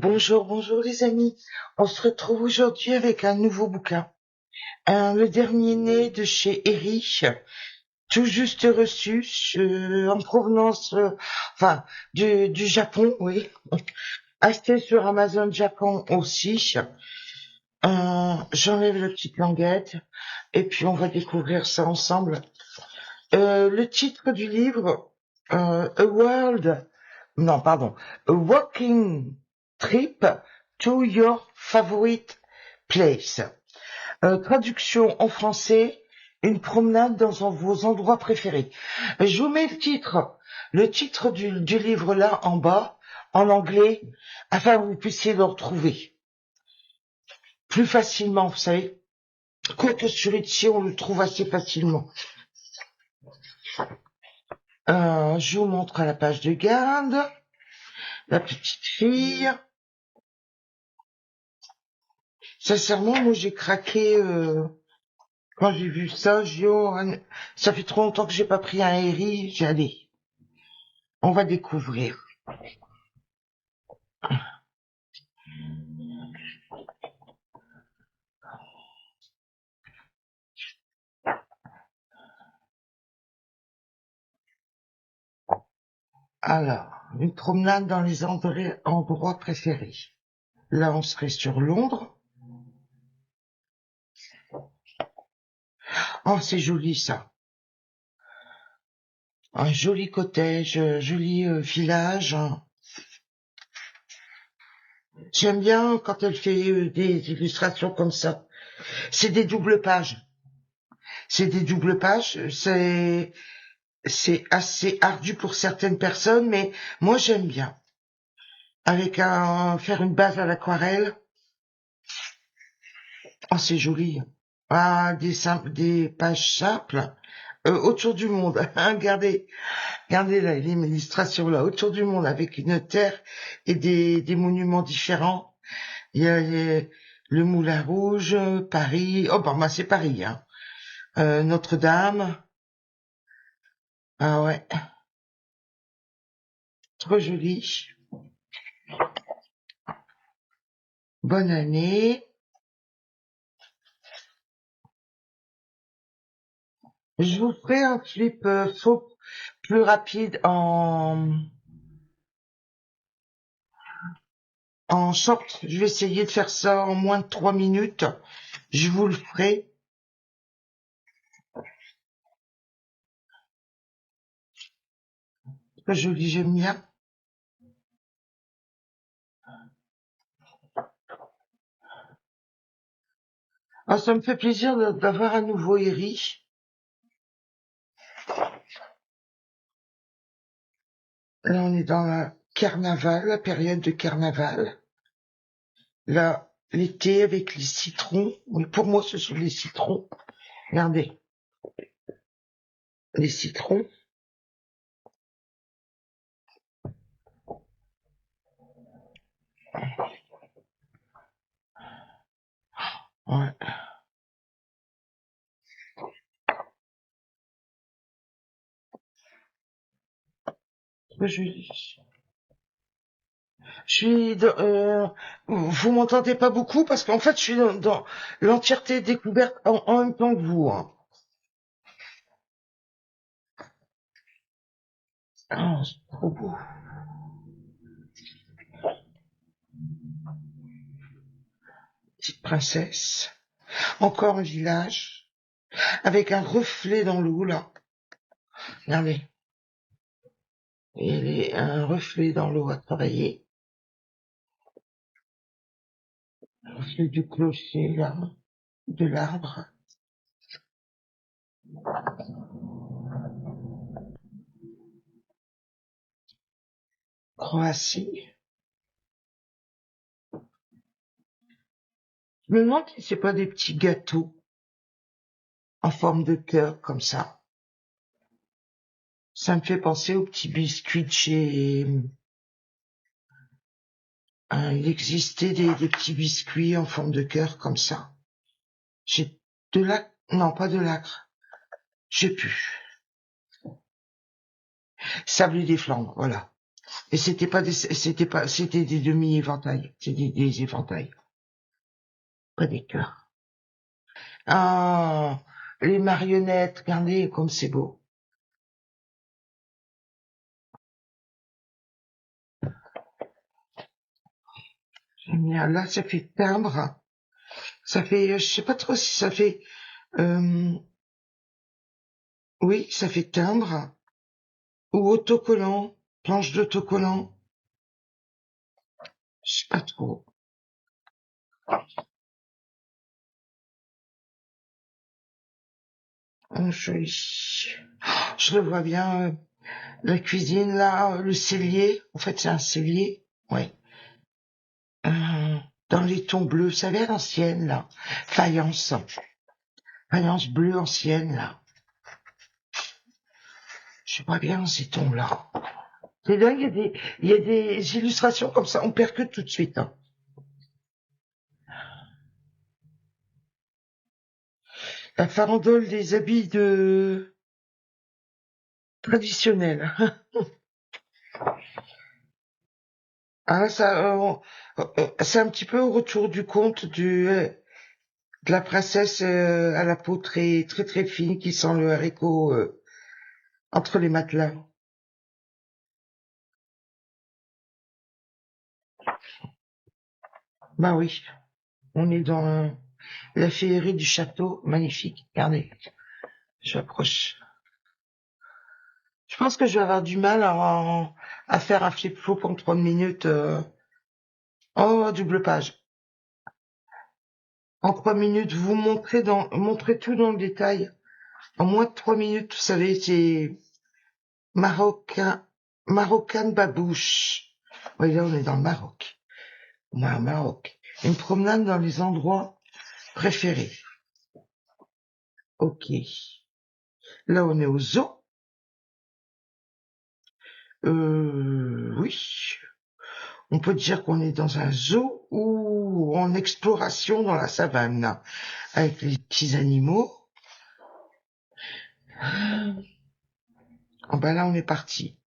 Bonjour, bonjour les amis. On se retrouve aujourd'hui avec un nouveau bouquin. Le dernier né de chez Erich, tout juste reçu en provenance, du Japon, oui. Acheté sur Amazon Japon aussi. J'enlève la petite languette et puis on va découvrir ça ensemble. Le titre du livre, A Walking Trip to Your Favorite Place. Traduction en français, une promenade dans vos endroits préférés. Je vous mets le titre du livre là en bas, en anglais, afin que vous puissiez le retrouver plus facilement, vous savez. Quoique sur Etsy, on le trouve assez facilement. Je vous montre à la page de garde, la petite fille. Sincèrement, moi j'ai craqué quand j'ai vu ça. Ça fait trop longtemps que j'ai pas pris un Herry. J'ai allé. On va découvrir. Alors, une promenade dans les endroits préférés. Là, on serait sur Londres. Oh, c'est joli ça. Un joli cottage, joli village. J'aime bien quand elle fait des illustrations comme ça. C'est des doubles pages. C'est assez ardu pour certaines personnes, mais moi j'aime bien. Faire une base à l'aquarelle. Oh, c'est joli. Ah, des pages simples. Autour du monde. Regardez là, l'illustration là, autour du monde, avec une terre et des monuments différents. Il y a le Moulin Rouge, Paris. Oh, bah, c'est Paris, hein. Notre-Dame. Ah ouais. Trop joli. Bonne année. Je vous ferai un clip plus rapide en short. Je vais essayer de faire ça en moins de 3 minutes. Je vous le ferai. Très joli, j'aime bien. Ah, ça me fait plaisir d'avoir un nouveau Eri. Là, on est dans la période de carnaval. Là, l'été avec les citrons. Oui, pour moi, ce sont les citrons. Regardez. Les citrons. Ouais. Très joli. Vous m'entendez pas beaucoup parce qu'en fait, je suis dans l'entièreté découverte en même temps que vous, hein. Ah, c'est trop beau. Petite princesse. Encore un village avec un reflet dans l'eau, là. Regardez. Il y a un reflet dans l'eau à travailler. Le reflet du clocher, là, de l'arbre. Croatie. Je me demande si c'est pas des petits gâteaux en forme de cœur, comme ça. Ça me fait penser aux petits biscuits de chez... il existait des petits biscuits en forme de cœur, comme ça. J'ai de l'acre... Non, pas de l'acre. Je sais plus. Sablé des Flandres, voilà. Et c'était des demi-éventails. C'était des éventails. Pas des cœurs. Ah, les marionnettes, regardez comme c'est beau. Génial. Là, ça fait timbre. Ça fait, je sais pas trop si ça fait, euh, oui, ça fait timbre ou autocollant, planche d'autocollant. Je sais pas trop. Joli. Je le vois bien. La cuisine là, le cellier. En fait, c'est un cellier. Ouais. Dans les tons bleus, vous savez, à l'ancienne là. Faïence. Faïence bleue ancienne là. Je vois bien ces tons-là. C'est dingue, il y a des illustrations comme ça, on percute tout de suite. Hein. La farandole des habits traditionnels. Ah, ça, c'est un petit peu au retour du conte de la princesse à la peau très très très fine qui sent le haricot entre les matelas. Bah oui, on est dans la féerie du château, magnifique. Regardez, j'approche. Je pense que je vais avoir du mal à faire un flip-flop en 3 minutes. Oh, double page. En 3 minutes, vous montrez tout dans le détail. En moins de 3 minutes, vous savez, c'est marocain, marocain babouche. Oui, là, on est dans le Maroc. Moi, au Maroc. Une promenade dans les endroits préférés. Ok. Là, on est au zoo. Oui. On peut dire qu'on est dans un zoo ou en exploration dans la savane, avec les petits animaux. Oh, ben là, on est parti.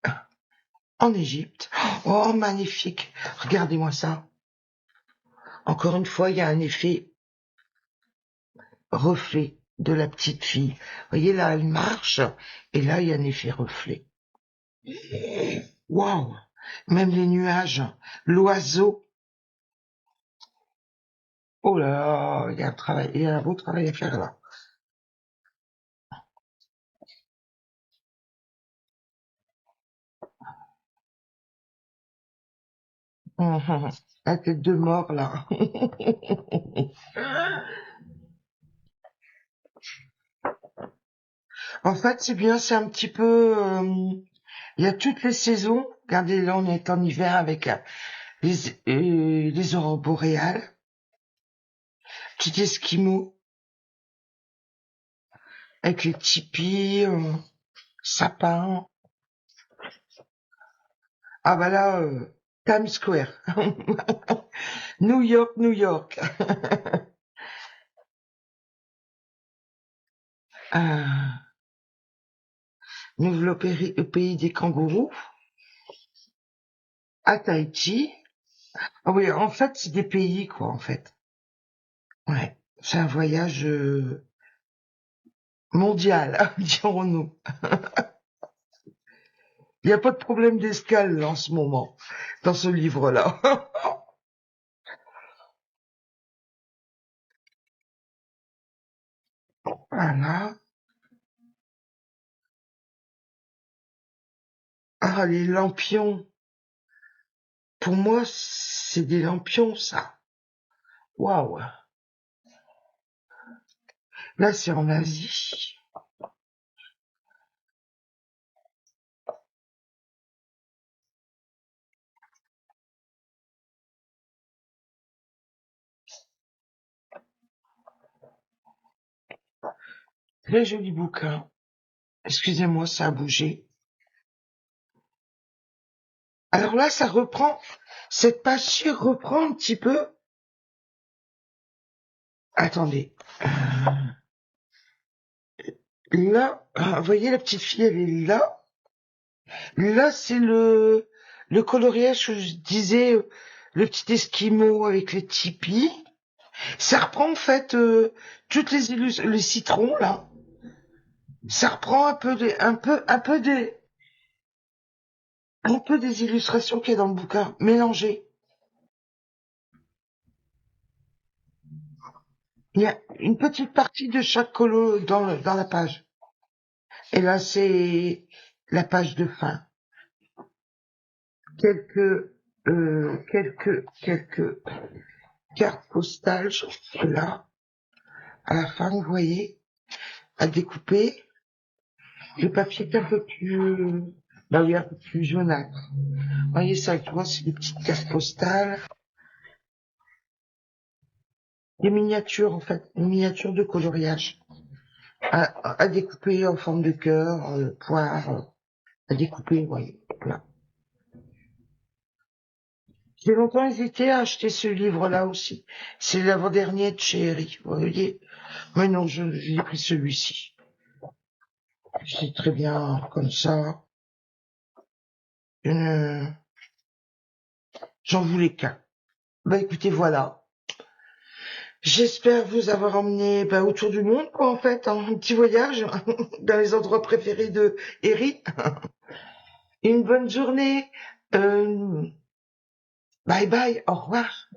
En Égypte. Oh, magnifique. Regardez-moi ça. Encore une fois, il y a un effet reflet de la petite fille. Vous voyez, là, elle marche, et là, il y a un effet reflet. Waouh! Même les nuages, l'oiseau. Oh là là, il y a un travail, il y a un beau travail à faire là. Hum. La tête de mort là. En fait, c'est bien, c'est un petit peu, il y a toutes les saisons. Regardez, là, on est en hiver avec les aurores boréales, petit esquimau, avec les tipis, sapins. Ah bah là, Times Square. New York, New York. Ah, au pays des kangourous, à Tahiti. Ah oui, en fait, c'est des pays, quoi, en fait. Ouais, c'est un voyage mondial, dirons-nous. Il n'y a pas de problème d'escale en ce moment, dans ce livre-là. Voilà. Ah, les lampions. Pour moi, c'est des lampions, ça. Waouh. Là, c'est en Asie. Très joli bouquin. Excusez-moi, ça a bougé. Alors là, ça reprend, cette page-ci reprend un petit peu. Attendez. Là, vous voyez, la petite fille, elle est là. Là, c'est le coloriage que je disais, le petit Esquimau avec les tipis. Ça reprend en fait toutes les les citrons là. Ça reprend un peu des illustrations qu'il y a dans le bouquin, mélangées. Il y a une petite partie de chaque colo dans la page. Et là, c'est la page de fin. Quelques cartes postales, là, à la fin, vous voyez, à découper. Le papier est un peu plus, bah oui, un peu plus jaunâtre. Vous voyez ça, tu vois, c'est des petites cartes postales. Des miniatures, en fait, des miniatures de coloriage. À découper en forme de cœur, poire, à découper, vous voyez, là. J'ai longtemps hésité à acheter ce livre-là aussi. C'est l'avant-dernier de chez Harry, vous voyez. Mais non, j'ai pris celui-ci. C'est très bien comme ça. Euh, J'en voulais qu'un. Bah écoutez, voilà. J'espère vous avoir emmené autour du monde, quoi, en fait, en un petit voyage dans les endroits préférés de Harry. Une bonne journée. Bye bye, au revoir.